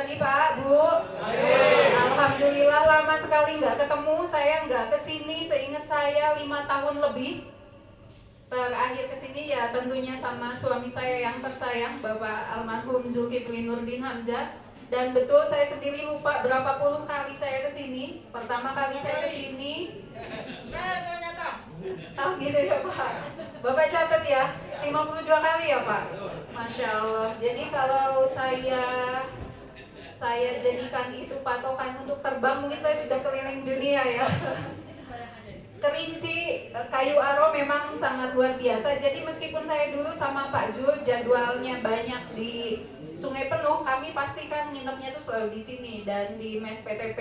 pagi Pak, Bu. Alhamdulillah lama sekali nggak ketemu, saya nggak kesini seingat saya 5 tahun lebih. Terakhir kesini ya tentunya sama suami saya yang tersayang, Bapak almarhum Zulkifli Nurdin Hamzah. Dan betul saya sendiri lupa berapa puluh kali saya kesini. Pertama kali saya kesini, oh gitu ya Pak. Bapak catat ya, 52 kali ya Pak. Masya Allah. Jadi kalau saya jadikan itu patokan untuk terbang, mungkin saya sudah keliling dunia ya. Kerinci, kayu aro memang sangat luar biasa. Jadi meskipun saya dulu sama Pak Zul jadwalnya banyak di Sungai Penuh, kami pastikan nginepnya tuh selalu di sini dan di mes PTP.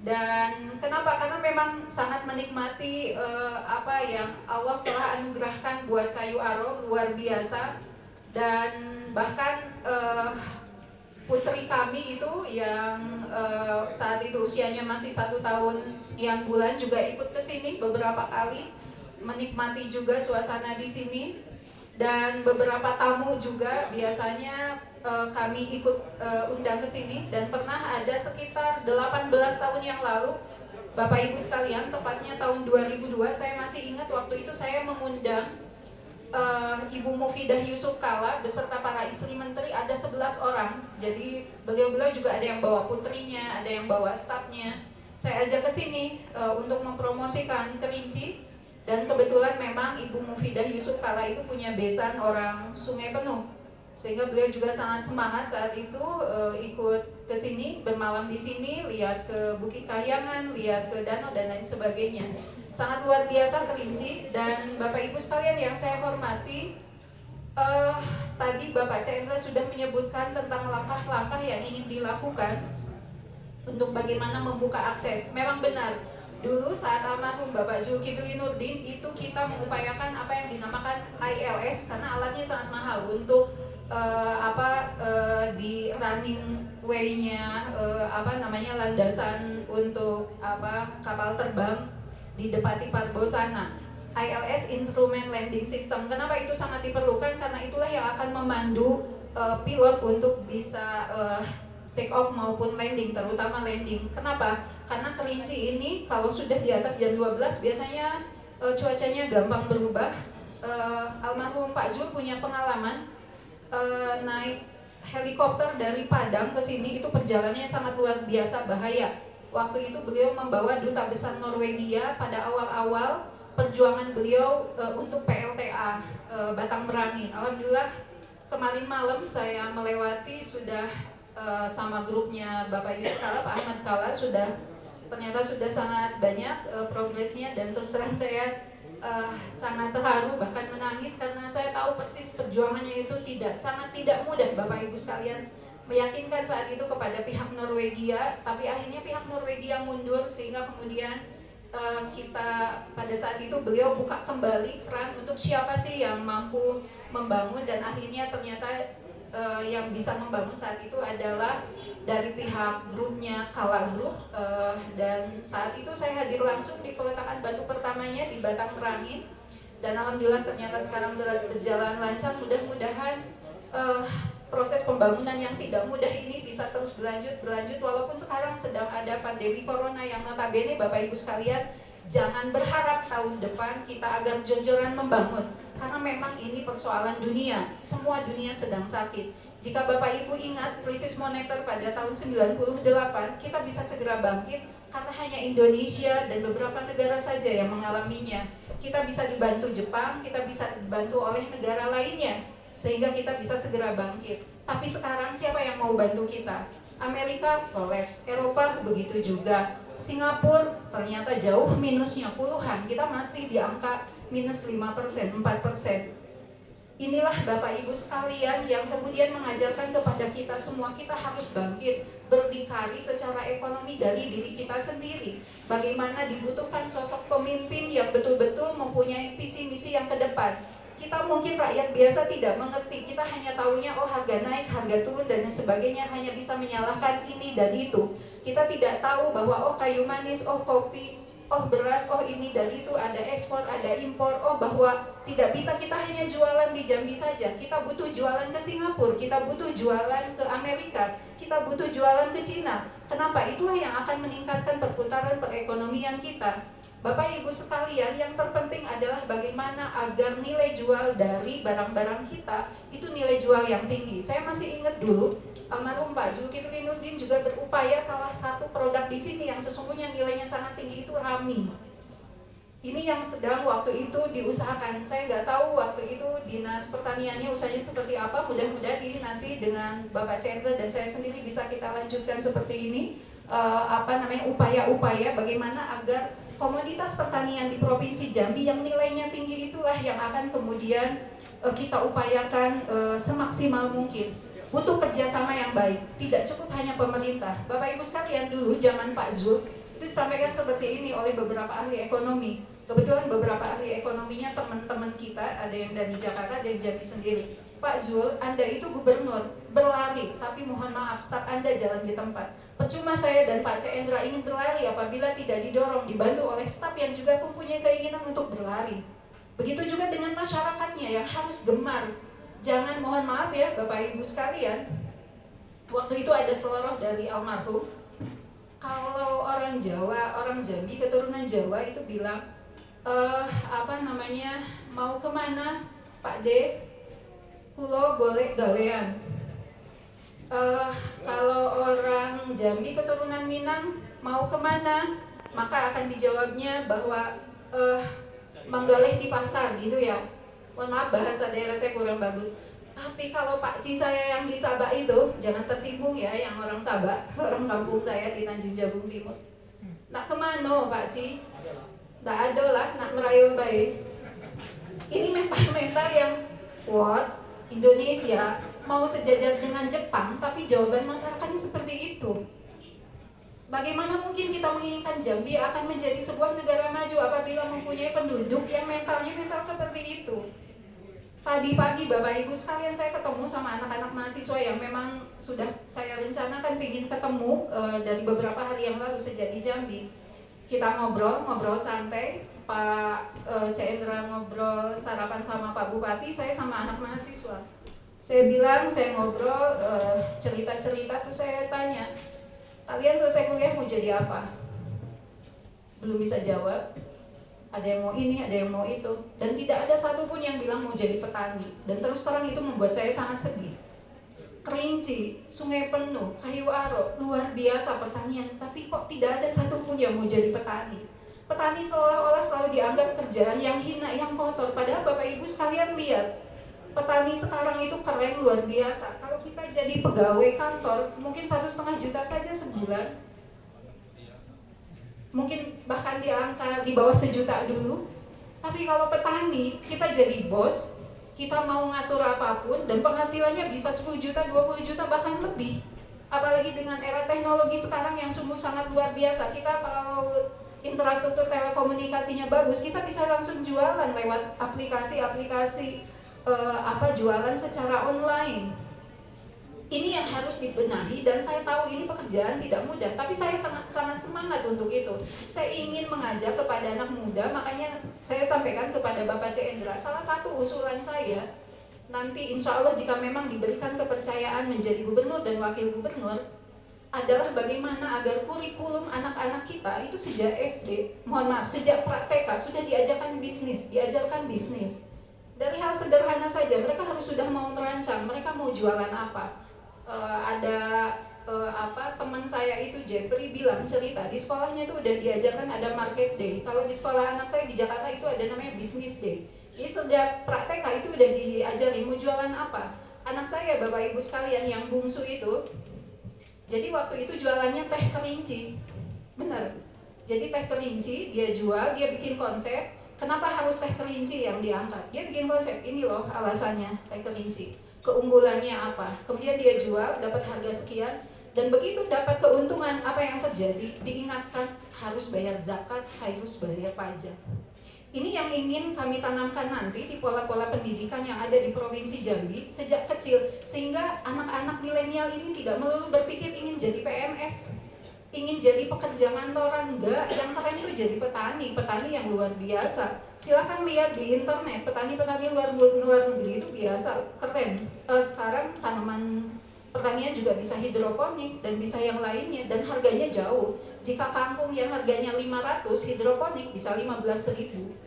Dan kenapa? Karena memang sangat menikmati apa yang Allah telah anugerahkan buat kayu aro, luar biasa. Dan bahkan putri kami itu yang saat itu usianya masih 1 tahun sekian bulan juga ikut ke sini beberapa kali, menikmati juga suasana di sini. Dan beberapa tamu juga biasanya kami ikut undang ke sini. Dan pernah ada sekitar 18 tahun yang lalu, Bapak Ibu sekalian, tepatnya tahun 2002, saya masih ingat waktu itu saya mengundang Ibu Mufidah Yusuf Kala beserta para istri menteri, ada 11 orang. Jadi beliau-beliau juga ada yang bawa putrinya, ada yang bawa stafnya. Saya ajak ke sini untuk mempromosikan Kerinci. Dan kebetulan memang Ibu Mufidah Yusuf Kala itu punya besan orang Sungai Penuh, sehingga beliau juga sangat semangat saat itu ikut ke sini, bermalam di sini, lihat ke Bukit Kahyangan, lihat ke danau dan lain sebagainya. Sangat luar biasa Kerinci. Dan Bapak Ibu sekalian yang saya hormati, tadi Bapak Chandra sudah menyebutkan tentang langkah-langkah yang ingin dilakukan untuk bagaimana membuka akses. Memang benar, dulu saat almarhum Bapak Zulkifli Nurdin itu kita mengupayakan apa yang dinamakan ILS, karena alatnya sangat mahal untuk di running way-nya, landasan untuk kapal terbang di Depati Parbosana. ILS, Instrument Landing System. Kenapa itu sangat diperlukan? Karena itulah yang akan memandu pilot untuk bisa take off maupun landing, terutama landing. Kenapa? Karena Kerinci ini kalau sudah di atas jam 12 biasanya cuacanya gampang berubah. Almarhum Pak Zul punya pengalaman naik helikopter dari Padang ke sini, itu perjalanannya sangat luar biasa bahaya. Waktu itu beliau membawa duta besar Norwegia pada awal-awal perjuangan beliau untuk PLTA Batang Merangin. Alhamdulillah kemarin malam saya melewati sudah sama grupnya Bapak Yusuf Kala, Pak Ahmad Kala, ternyata sudah sangat banyak progresnya. Dan terus terang saya sangat terharu, bahkan menangis, karena saya tahu persis perjuangannya itu sangat tidak mudah Bapak Ibu sekalian. Meyakinkan saat itu kepada pihak Norwegia, tapi akhirnya pihak Norwegia mundur, sehingga kemudian kita pada saat itu beliau buka kembali keran untuk siapa sih yang mampu membangun. Dan akhirnya ternyata yang bisa membangun saat itu adalah dari pihak grupnya Kala Group. Dan saat itu saya hadir langsung di peletakan batu pertamanya di Batang Merangin. Dan alhamdulillah ternyata sekarang berjalan lancar. Mudah-mudahan proses pembangunan yang tidak mudah ini bisa terus berlanjut walaupun sekarang sedang ada pandemi corona yang notabene Bapak Ibu sekalian, jangan berharap tahun depan kita agar jor-joran membangun, karena memang ini persoalan dunia, semua dunia sedang sakit. Jika Bapak Ibu ingat krisis moneter pada tahun 98, kita bisa segera bangkit karena hanya Indonesia dan beberapa negara saja yang mengalaminya. Kita bisa dibantu Jepang, kita bisa dibantu oleh negara lainnya, sehingga kita bisa segera bangkit. Tapi sekarang siapa yang mau bantu kita? Amerika kolaps, Eropa begitu juga, Singapura ternyata jauh minusnya puluhan, kita masih di angka minus 5%, 4%. Inilah Bapak Ibu sekalian yang kemudian mengajarkan kepada kita semua, kita harus bangkit, berdikari secara ekonomi dari diri kita sendiri. Bagaimana dibutuhkan sosok pemimpin yang betul-betul mempunyai visi misi yang ke depan. Kita mungkin rakyat biasa tidak mengerti, kita hanya tahunya harga naik, harga turun dan sebagainya, hanya bisa menyalahkan ini dan itu. Kita tidak tahu bahwa kayu manis, kopi, oh beras, oh ini dan itu, ada ekspor, ada impor, oh bahwa tidak bisa kita hanya jualan di Jambi saja, kita butuh jualan ke Singapura, kita butuh jualan ke Amerika, kita butuh jualan ke Cina. Kenapa? Itulah yang akan meningkatkan perputaran perekonomian kita. Bapak Ibu sekalian, yang terpenting adalah bagaimana agar nilai jual dari barang-barang kita itu nilai jual yang tinggi. Saya masih ingat dulu, almarhum Pak Zulkiflinuddin juga berupaya salah satu produk di sini yang sesungguhnya nilainya sangat tinggi itu rami. Ini yang sedang waktu itu diusahakan. Saya nggak tahu waktu itu Dinas Pertaniannya usahanya seperti apa. Mudah-mudahan ini nanti dengan Bapak Chandra dan saya sendiri bisa kita lanjutkan seperti ini. Upaya-upaya bagaimana agar komoditas pertanian di Provinsi Jambi yang nilainya tinggi itulah yang akan kemudian kita upayakan semaksimal mungkin. Butuh kerjasama yang baik, tidak cukup hanya pemerintah. Bapak Ibu sekalian, dulu zaman Pak Zul itu disampaikan seperti ini oleh beberapa ahli ekonomi. Kebetulan beberapa ahli ekonominya teman-teman kita, ada yang dari Jakarta, ada yang Jambi sendiri. Pak Zul, Anda itu gubernur, berlari, tapi mohon maaf, staf Anda jalan di tempat. Percuma saya dan Pak Cendra ingin berlari apabila tidak didorong, dibantu oleh staf yang juga mempunyai keinginan untuk berlari. Begitu juga dengan masyarakatnya yang harus gemar. Jangan, mohon maaf ya Bapak Ibu sekalian, waktu itu ada seloroh dari almarhum. Kalau orang Jawa, orang Jambi, keturunan Jawa itu bilang, mau kemana Pak D? Kulo golek gawean. Kalau orang Jambi keturunan Minang mau kemana, maka akan dijawabnya bahwa menggalih di pasar gitu ya. Mohon maaf bahasa daerah saya kurang bagus. Tapi kalau Pak Ci saya yang di Sabak itu, jangan tersinggung ya yang orang Sabak, orang kampung saya di Tanjung Jabung Timur. Nak kemana Pak Ci? Tak ada lah, nak merayu baik. Ini mental-mental yang what? Indonesia mau sejajar dengan Jepang, tapi jawaban masyarakatnya seperti itu. Bagaimana mungkin kita menginginkan Jambi akan menjadi sebuah negara maju apabila mempunyai penduduk yang mental seperti itu? Tadi pagi Bapak Ibu sekalian saya ketemu sama anak-anak mahasiswa yang memang sudah saya rencanakan ingin ketemu dari beberapa hari yang lalu sejak di Jambi. Kita ngobrol santai. Pak Cendra ngobrol sarapan sama Pak Bupati, saya sama anak mahasiswa. Saya bilang, saya ngobrol cerita-cerita tuh saya tanya, kalian selesai kuliah mau jadi apa? Belum bisa jawab. Ada yang mau ini, ada yang mau itu, dan tidak ada satupun yang bilang mau jadi petani. Dan terus terang itu membuat saya sangat sedih. Kerinci, Sungai Penuh, Kayu Aro, luar biasa pertanian, tapi kok tidak ada satupun yang mau jadi petani. Petani seolah-olah selalu dianggap kerjaan yang hina, yang kotor. Padahal Bapak Ibu sekalian lihat, petani sekarang itu keren luar biasa. Kalau kita jadi pegawai kantor, mungkin 1,5 juta saja sebulan. Mungkin bahkan di angka di bawah 1 juta dulu. Tapi kalau petani, kita jadi bos, kita mau ngatur apapun, dan penghasilannya bisa 10 juta, 20 juta, bahkan lebih. Apalagi dengan era teknologi sekarang yang sungguh sangat luar biasa. Kita kalau infrastruktur telekomunikasinya bagus, kita bisa langsung jualan lewat aplikasi-aplikasi jualan secara online. Ini yang harus dibenahi, dan saya tahu ini pekerjaan tidak mudah, tapi saya sangat semangat untuk itu. Saya ingin mengajak kepada anak muda, makanya saya sampaikan kepada Bapak Cendra, salah satu usulan saya, nanti insya Allah jika memang diberikan kepercayaan menjadi gubernur dan wakil gubernur, adalah bagaimana agar kurikulum anak-anak kita itu sejak SD, sejak prakteka sudah diajarkan bisnis. Dari hal sederhana saja, mereka harus sudah mau merancang, mereka mau jualan apa. Teman saya itu Jeffrey bilang cerita di sekolahnya itu udah diajarkan ada market day. Kalau di sekolah anak saya di Jakarta itu ada namanya business day. Jadi sejak prakteka itu udah diajari mau jualan apa. Anak saya Bapak Ibu sekalian yang bungsu itu, jadi waktu itu jualannya teh kerinci, benar. Jadi teh kerinci dia jual, dia bikin konsep. Kenapa harus teh kerinci yang diangkat? Dia bikin konsep, ini loh alasannya teh kerinci. Keunggulannya apa? Kemudian dia jual, dapat harga sekian. Dan begitu dapat keuntungan, apa yang terjadi? Diingatkan harus bayar zakat, harus bayar pajak. Ini yang ingin kami tanamkan nanti di pola-pola pendidikan yang ada di Provinsi Jambi sejak kecil, sehingga anak-anak milenial ini tidak melulu berpikir ingin jadi PNS. ingin jadi pekerja kantoran, enggak. Yang keren tuh jadi petani yang luar biasa. Silahkan lihat di internet, petani-petani luar negeri itu biasa, keren. Sekarang tanaman pertanian juga bisa hidroponik dan bisa yang lainnya, dan harganya jauh. Jika kangkung yang harganya 500, hidroponik bisa 15.000.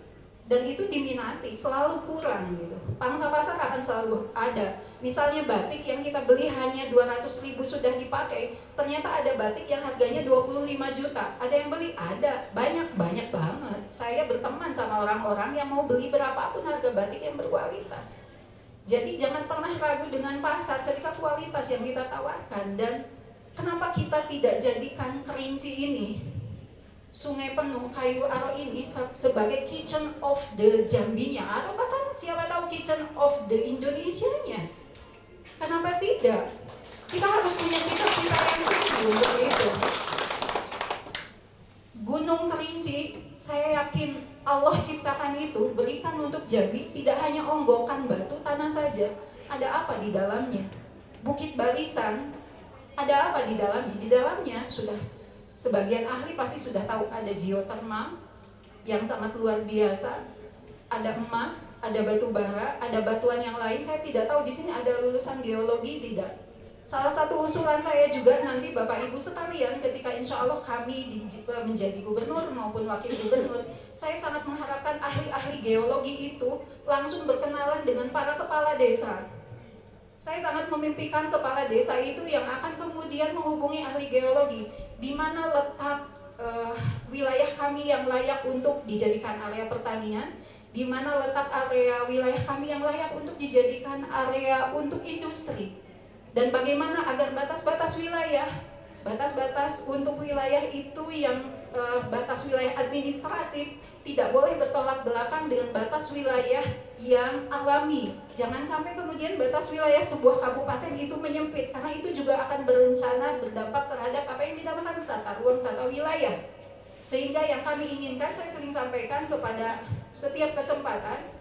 Dan itu diminati, selalu kurang gitu. Pangsa pasar akan selalu ada. Misalnya batik yang kita beli hanya 200.000 sudah dipakai, ternyata ada batik yang harganya 25 juta. Ada yang beli? Ada, banyak banget. Saya berteman sama orang-orang yang mau beli berapapun harga batik yang berkualitas. Jadi jangan pernah ragu dengan pasar ketika kualitas yang kita tawarkan. Dan kenapa kita tidak jadikan Kerinci ini, Sungai Penuh, Kayu Aro ini sebagai kitchen of the Jambinya, atau bahkan siapa tahu kitchen of the Indonesianya? Kenapa tidak? Kita harus punya cita-cita yang tinggi untuk itu. Gunung Kerinci, saya yakin Allah ciptakan itu, berikan untuk Jambi, tidak hanya onggokan batu tanah saja. Ada apa di dalamnya? Bukit Barisan, ada apa di dalamnya? Di dalamnya sudah sebagian ahli pasti sudah tahu, ada geotermal yang sangat luar biasa, ada emas, ada batu bara, ada batuan yang lain. Saya tidak tahu di sini ada lulusan geologi tidak. Salah satu usulan saya juga nanti Bapak Ibu sekalian, ketika insya Allah kami menjadi gubernur maupun wakil gubernur, saya sangat mengharapkan ahli-ahli geologi itu langsung berkenalan dengan para kepala desa. Saya sangat memimpikan kepala desa itu yang akan kemudian menghubungi ahli geologi, di mana letak wilayah kami yang layak untuk dijadikan area pertanian, di mana letak area wilayah kami yang layak untuk dijadikan area untuk industri, dan bagaimana agar batas-batas untuk wilayah itu yang batas wilayah administratif tidak boleh bertolak belakang dengan batas wilayah yang alami. Jangan sampai kemudian batas wilayah sebuah kabupaten itu menyempit, karena itu juga akan berencana berdampak terhadap apa yang dinamakan tata ruang, tata wilayah. Sehingga yang kami inginkan, saya sering sampaikan kepada setiap kesempatan,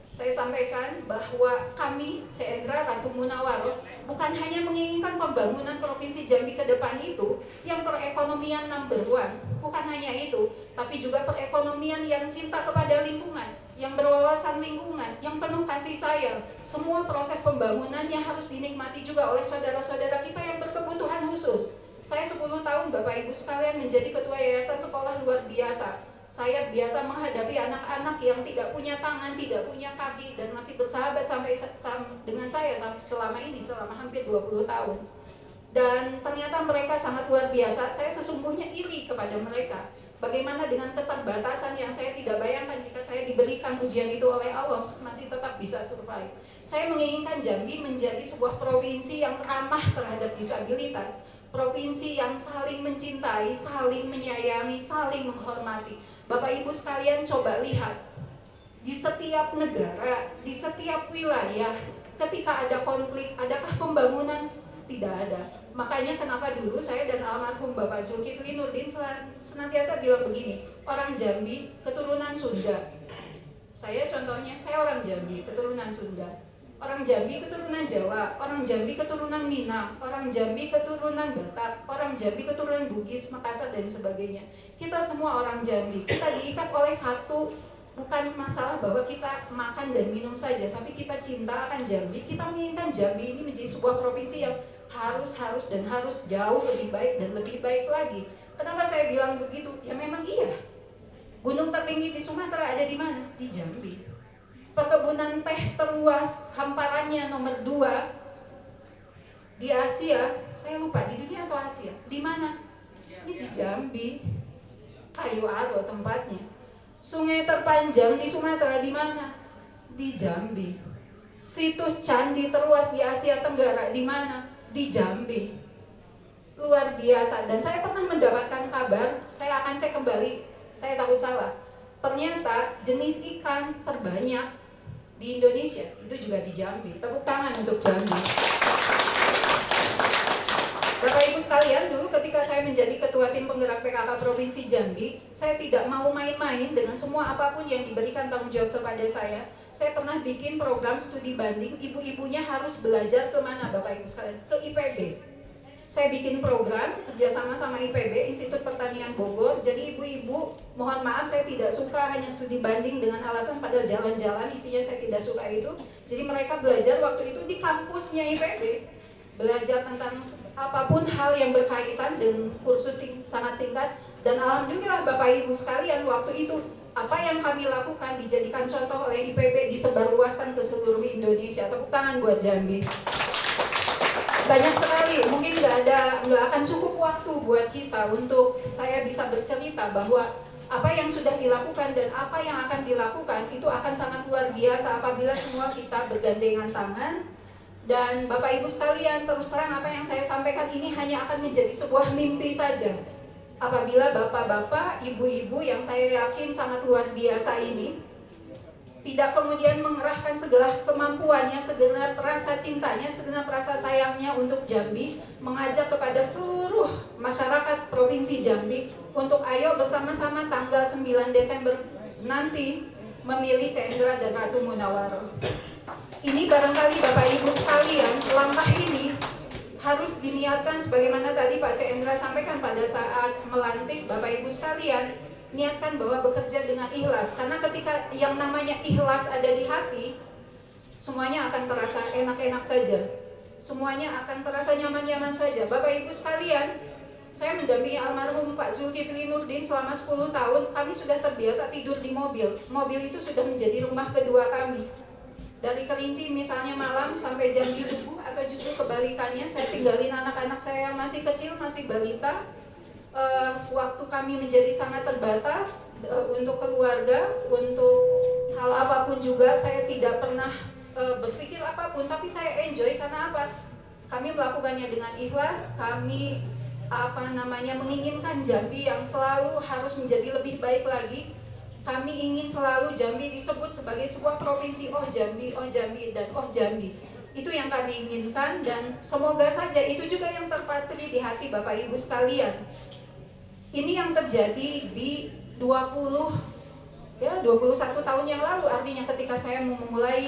saya sampaikan bahwa kami, Cendra Ratu Munawwaroh, bukan hanya menginginkan pembangunan Provinsi Jambi ke depan itu yang perekonomian number one, bukan hanya itu, tapi juga perekonomian yang cinta kepada lingkungan, yang berwawasan lingkungan, yang penuh kasih sayang. Semua proses pembangunannya harus dinikmati juga oleh saudara-saudara kita yang berkebutuhan khusus. Saya 10 tahun Bapak Ibu sekalian menjadi ketua yayasan sekolah luar biasa. Saya biasa menghadapi anak-anak yang tidak punya tangan, tidak punya kaki, dan masih bersahabat sampai dengan saya selama ini, selama hampir 20 tahun. Dan ternyata mereka sangat luar biasa. Saya sesungguhnya iri kepada mereka. Bagaimana dengan keterbatasan yang saya tidak bayangkan jika saya diberikan ujian itu oleh Allah, masih tetap bisa survive. Saya menginginkan Jambi menjadi sebuah provinsi yang ramah terhadap disabilitas, provinsi yang saling mencintai, saling menyayangi, saling menghormati. Bapak Ibu sekalian coba lihat, di setiap negara, di setiap wilayah, ketika ada konflik, adakah pembangunan? Tidak ada. Makanya kenapa dulu saya dan almarhum Bapak Zulkifli Nurdin senantiasa bilang begini, orang Jambi keturunan Sunda. Saya contohnya, saya orang Jambi keturunan Sunda. Orang Jambi keturunan Jawa, orang Jambi keturunan Minang, orang Jambi keturunan Batak, orang Jambi keturunan Bugis, Makassar, dan sebagainya. Kita semua orang Jambi, kita diikat oleh satu, bukan masalah bahwa kita makan dan minum saja, tapi kita cinta akan Jambi. Kita menginginkan Jambi ini menjadi sebuah provinsi yang harus jauh lebih baik dan lebih baik lagi. Kenapa saya bilang begitu? Ya memang iya. Gunung tertinggi di Sumatera ada di mana? Di Jambi. Perkebunan teh terluas hamparannya nomor 2 di Asia, saya lupa di dunia atau Asia, di mana? Ini di Jambi, Kayu Aro tempatnya. Sungai terpanjang di Sumatera di mana? Di Jambi. Situs candi terluas di Asia Tenggara di mana? Di Jambi. Luar biasa. Dan saya pernah mendapatkan kabar, saya akan cek kembali, saya takut salah. Ternyata jenis ikan terbanyak di Indonesia itu juga di Jambi. Tepuk tangan untuk Jambi. Bapak Ibu sekalian, dulu ketika saya menjadi ketua tim penggerak PKK Provinsi Jambi, saya tidak mau main-main dengan semua apapun yang diberikan tanggung jawab kepada saya. Saya pernah bikin program studi banding, ibu-ibunya harus belajar kemana Bapak Ibu sekalian? Ke IPB. Saya bikin program kerjasama sama IPB, Institut Pertanian Bogor. Jadi ibu-ibu, mohon maaf saya tidak suka hanya studi banding dengan alasan pada jalan-jalan, isinya saya tidak suka itu. Jadi mereka belajar waktu itu di kampusnya IPB, belajar tentang apapun hal yang berkaitan dengan kursus sangat singkat. Dan alhamdulillah Bapak Ibu sekalian, waktu itu apa yang kami lakukan dijadikan contoh oleh IPB, disebarluaskan ke seluruh Indonesia. Tepuk tangan buat Jambi. Banyak sekali, mungkin nggak akan cukup waktu buat kita untuk saya bisa bercerita bahwa apa yang sudah dilakukan dan apa yang akan dilakukan itu akan sangat luar biasa apabila semua kita bergandengan tangan. Dan Bapak Ibu sekalian, terus terang apa yang saya sampaikan ini hanya akan menjadi sebuah mimpi saja apabila bapak-bapak, ibu-ibu yang saya yakin sangat luar biasa ini tidak kemudian mengerahkan segala kemampuannya, segenap rasa cintanya, segenap rasa sayangnya untuk Jambi, mengajak kepada seluruh masyarakat Provinsi Jambi untuk ayo bersama-sama tanggal 9 Desember nanti memilih Cendra dan Ratu Munawaroh. Ini barangkali Bapak Ibu sekalian, langkah ini harus diniatkan sebagaimana tadi Pak Cendra sampaikan pada saat melantik. Bapak Ibu sekalian, niatkan bahwa bekerja dengan ikhlas, karena ketika yang namanya ikhlas ada di hati, semuanya akan terasa enak-enak saja, semuanya akan terasa nyaman-nyaman saja. Bapak Ibu sekalian, saya mendampingi almarhum Pak Zulkifli Nurdin selama 10 tahun. Kami sudah terbiasa tidur di mobil. Mobil itu sudah menjadi rumah kedua kami. Dari Kerinci misalnya malam sampai Jambi subuh, atau justru kebalikannya, saya tinggalin anak-anak saya yang masih kecil, masih balita. Waktu kami menjadi sangat terbatas untuk keluarga, untuk hal apapun juga saya tidak pernah berpikir apapun, tapi saya enjoy karena apa? Kami melakukannya dengan ikhlas. Kami menginginkan Jambi yang selalu harus menjadi lebih baik lagi. Kami ingin selalu Jambi disebut sebagai sebuah provinsi, oh Jambi, dan oh Jambi. Itu yang kami inginkan, dan semoga saja itu juga yang terpatri di hati Bapak Ibu sekalian. Ini yang terjadi di 21 tahun yang lalu, artinya ketika saya memulai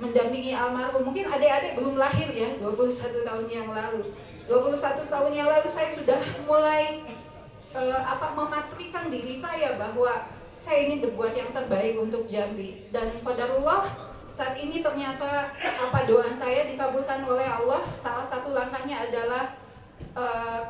mendampingi almarhum. Mungkin adik-adik belum lahir ya, 21 tahun yang lalu. 21 tahun yang lalu saya sudah mulai mematrikan diri saya bahwa saya ingin berbuat yang terbaik untuk Jambi. Dan qadarullah, saat ini ternyata doa saya dikabulkan oleh Allah. Salah satu langkahnya adalah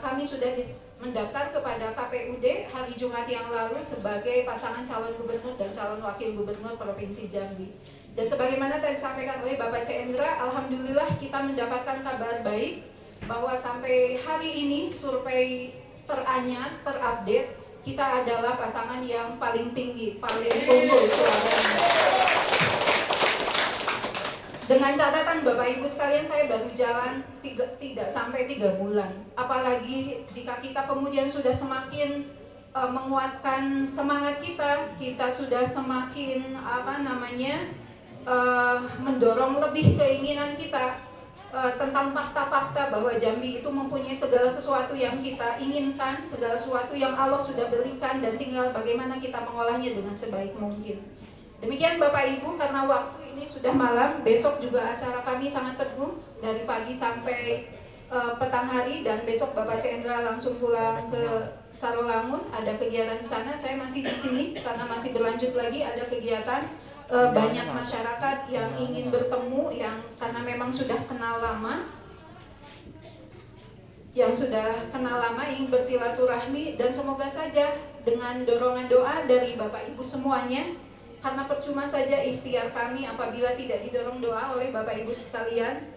kami sudah mendaftar kepada KPUD hari Jumat yang lalu sebagai pasangan calon gubernur dan calon wakil gubernur Provinsi Jambi. Dan sebagaimana tadi disampaikan oleh Bapak Cendra, alhamdulillah kita mendapatkan kabar baik bahwa sampai hari ini survei teranyar, terupdate, kita adalah pasangan yang paling tinggi, paling unggul suaranya. Dengan catatan Bapak Ibu sekalian, saya baru jalan tidak sampai 3 bulan. Apalagi jika kita kemudian sudah semakin menguatkan semangat kita sudah semakin mendorong lebih keinginan kita tentang fakta-fakta bahwa Jambi itu mempunyai segala sesuatu yang kita inginkan, segala sesuatu yang Allah sudah berikan, dan tinggal bagaimana kita mengolahnya dengan sebaik mungkin. Demikian Bapak Ibu, karena waktu ini sudah malam, besok juga acara kami sangat penuh dari pagi sampai petang hari, dan besok Bapak Cendra langsung pulang ke Sarolangun, ada kegiatan di sana. Saya masih di sini karena masih berlanjut lagi, ada kegiatan. Banyak masyarakat yang ingin bertemu, yang karena memang sudah kenal lama, ingin bersilaturahmi. Dan semoga saja dengan dorongan doa dari Bapak Ibu semuanya, karena percuma saja ikhtiar kami apabila tidak didorong doa oleh Bapak Ibu sekalian.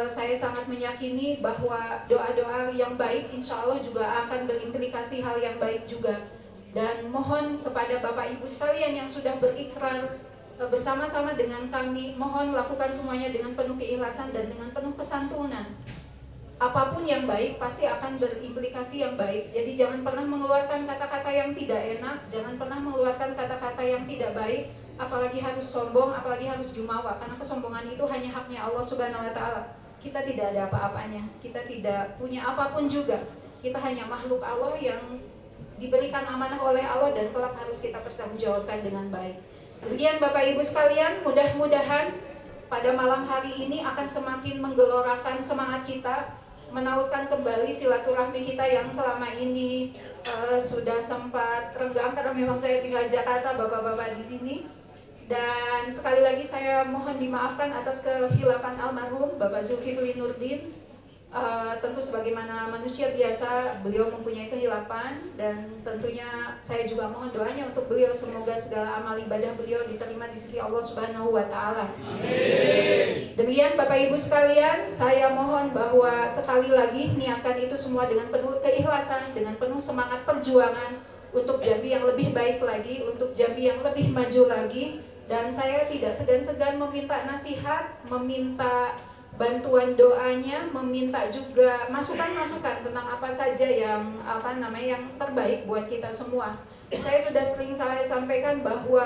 Saya sangat meyakini bahwa doa-doa yang baik insya Allah juga akan berimplikasi hal yang baik juga. Dan mohon kepada Bapak Ibu sekalian yang sudah berikrar bersama-sama dengan kami, mohon lakukan semuanya dengan penuh keikhlasan dan dengan penuh kesantunan. Apapun yang baik pasti akan berimplikasi yang baik. Jadi jangan pernah mengeluarkan kata-kata yang tidak enak, jangan pernah mengeluarkan kata-kata yang tidak baik, apalagi harus sombong, apalagi harus jumawa, karena kesombongan itu hanya haknya Allah Subhanahu wa taala. Kita tidak ada apa-apanya, kita tidak punya apapun juga. Kita hanya makhluk Allah yang diberikan amanah oleh Allah dan kelak harus kita pertanggungjawabkan dengan baik. Demikian Bapak Ibu sekalian, mudah-mudahan pada malam hari ini akan semakin menggelorakan semangat kita, menautkan kembali silaturahmi kita yang selama ini sudah sempat renggang karena memang saya tinggal di Jakarta, bapak-bapak di sini. Dan sekali lagi saya mohon dimaafkan atas kehilafan almarhum Bapak Zulkifli Nurdin. Tentu sebagaimana manusia biasa, beliau mempunyai kehilafan, dan tentunya saya juga mohon doanya untuk beliau, semoga segala amal ibadah beliau diterima di sisi Allah Subhanahu wa Ta'ala. Amin. Demikian Bapak Ibu sekalian, saya mohon bahwa sekali lagi niatkan itu semua dengan penuh keikhlasan, dengan penuh semangat perjuangan untuk Jambi yang lebih baik lagi, untuk Jambi yang lebih maju lagi. Dan saya tidak segan-segan meminta nasihat, meminta bantuan doanya, meminta juga masukan-masukan tentang apa saja yang yang terbaik buat kita semua. Saya sudah sering saya sampaikan bahwa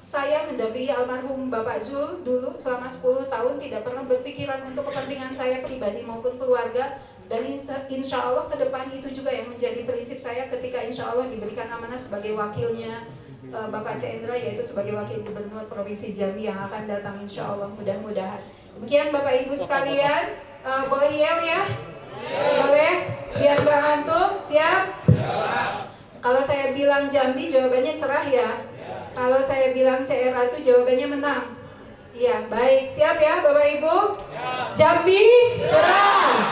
saya mendampingi almarhum Bapak Zul dulu selama 10 tahun, tidak pernah berpikiran untuk kepentingan saya pribadi maupun keluarga. Dan insya Allah ke depan itu juga yang menjadi prinsip saya ketika insya Allah diberikan amanah sebagai wakilnya Bapak Cendra, yaitu sebagai Wakil Gubernur Provinsi Jambi yang akan datang insya Allah, mudah-mudahan. Demikian Bapak Ibu sekalian, boleh yel ya? Boleh? Biar gak ngantuk, siap? Kalau saya bilang Jambi jawabannya cerah ya? Kalau saya bilang CRA itu jawabannya menang? Iya, baik. Siap ya Bapak Ibu? Jambi cerah,